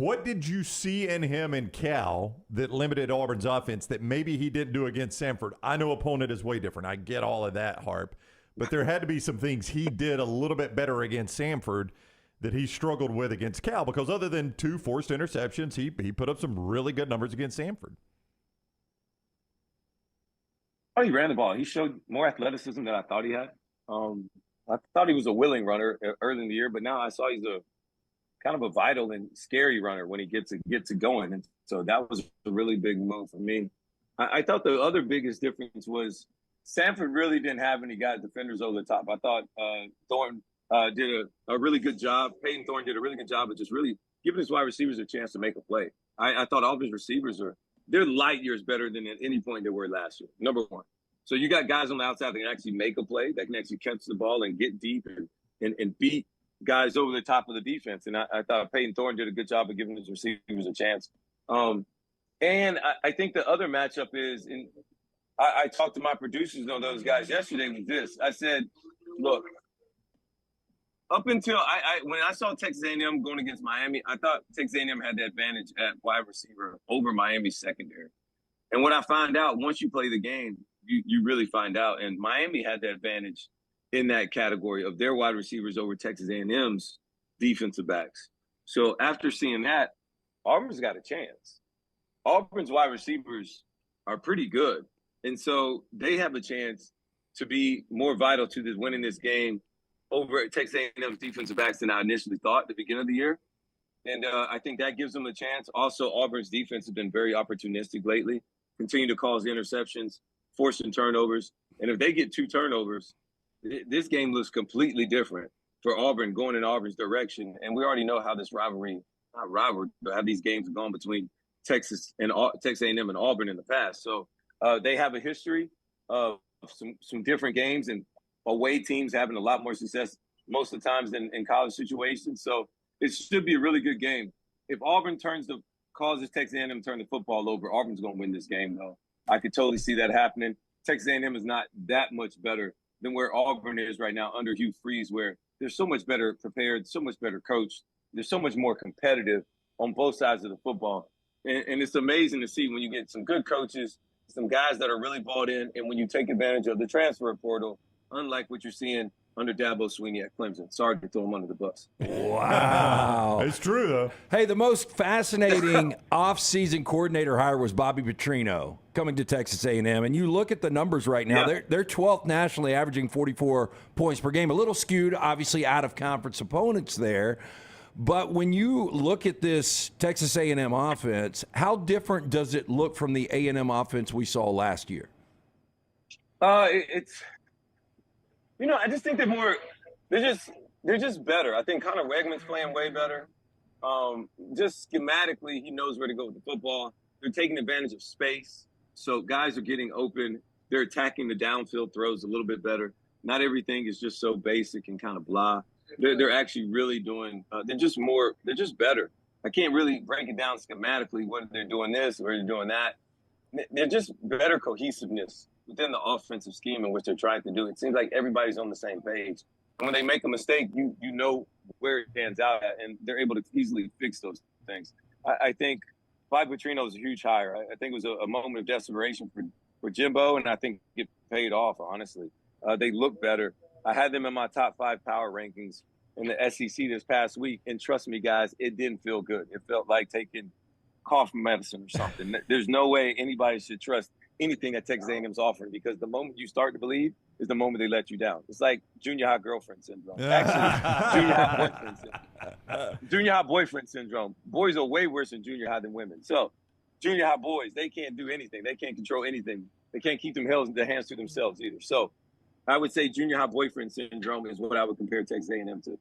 What did you see in him in Cal that limited Auburn's offense that maybe he didn't do against Samford? I know opponent is way different. I get all of that, Harp. But there had to be some things he did a little bit better against Samford that he struggled with against Cal, because other than 2 forced interceptions, he put up some really good numbers against Samford. Oh, he ran the ball. He showed more athleticism than I thought he had. I thought he was a willing runner early in the year, but now I saw he's a kind of a vital and scary runner when he gets it going. And so that was a really big move for me. I thought the other biggest difference was Samford really didn't have any guys defenders over the top. I thought Thorne did a really good job. Payton Thorne did a really good job of just really giving his wide receivers a chance to make a play. I thought all of his receivers they're light years better than at any point they were last year, number one. So you got guys on the outside that can actually make a play, that can actually catch the ball and get deep and beat guys over the top of the defense. And I thought Payton Thorne did a good job of giving his receivers a chance. And I think the other matchup is, and I talked to my producers on those guys yesterday with this. I said, look, up until when I saw Texas A&M going against Miami, I thought Texas A&M had the advantage at wide receiver over Miami's secondary. And what I find out, once you play the game, you really find out. And Miami had the advantage in that category of their wide receivers over Texas A&M's defensive backs. So after seeing that, Auburn's got a chance. Auburn's wide receivers are pretty good. And so they have a chance to be more vital to this winning this game over Texas A&M's defensive backs than I initially thought at the beginning of the year. And I think that gives them a chance. Also, Auburn's defense has been very opportunistic lately, continue to cause interceptions, forcing turnovers. And if they get 2 turnovers, this game looks completely different for Auburn going in Auburn's direction. And we already know how this but how these games have gone between Texas A&M and Auburn in the past. So they have a history of some different games and away teams having a lot more success most of the times than in college situations. So it should be a really good game. If Auburn causes Texas A&M to turn the football over, Auburn's going to win this game, though. I could totally see that happening. Texas A&M is not that much better than where Auburn is right now under Hugh Freeze, where they're so much better prepared, so much better coached. They're so much more competitive on both sides of the football. And it's amazing to see when you get some good coaches, some guys that are really bought in, and when you take advantage of the transfer portal, unlike what you're seeing under Dabo Swinney at Clemson. Sorry to throw him under the bus. Wow. It's true, though. Hey, the most fascinating offseason coordinator hire was Bobby Petrino coming to Texas A&M. And you look at the numbers right now, they're 12th nationally, averaging 44 points per game. A little skewed, obviously, out of conference opponents there. But when you look at this Texas A&M offense, how different does it look from the A&M offense we saw last year? I just think they're just better. I think Connor Wegman's playing way better. Just schematically, he knows where to go with the football. They're taking advantage of space. So guys are getting open. They're attacking the downfield throws a little bit better. Not everything is just so basic and kind of blah. They're actually really doing they're just better. I can't really break it down schematically whether they're doing this or they're doing that. They're just better cohesiveness within the offensive scheme in which they're trying to do. It seems like everybody's on the same page. And when they make a mistake, you know where it stands out at, and they're able to easily fix those things. I think Bobby Petrino is a huge hire. I think it was a moment of desperation for Jimbo, and I think it paid off, honestly. They look better. I had them in my top 5 power rankings in the SEC this past week, and trust me, guys, it didn't feel good. It felt like taking cough medicine or something. There's no way anybody should trust anything that Texas A&M's offering, because the moment you start to believe is the moment they let you down. It's like junior high girlfriend syndrome. Actually, junior high boyfriend syndrome. Junior high boyfriend syndrome. Boys are way worse in junior high than women. So junior high boys, they can't do anything. They can't control anything. They can't keep their hands to themselves either. So I would say junior high boyfriend syndrome is what I would compare Texas A&M to.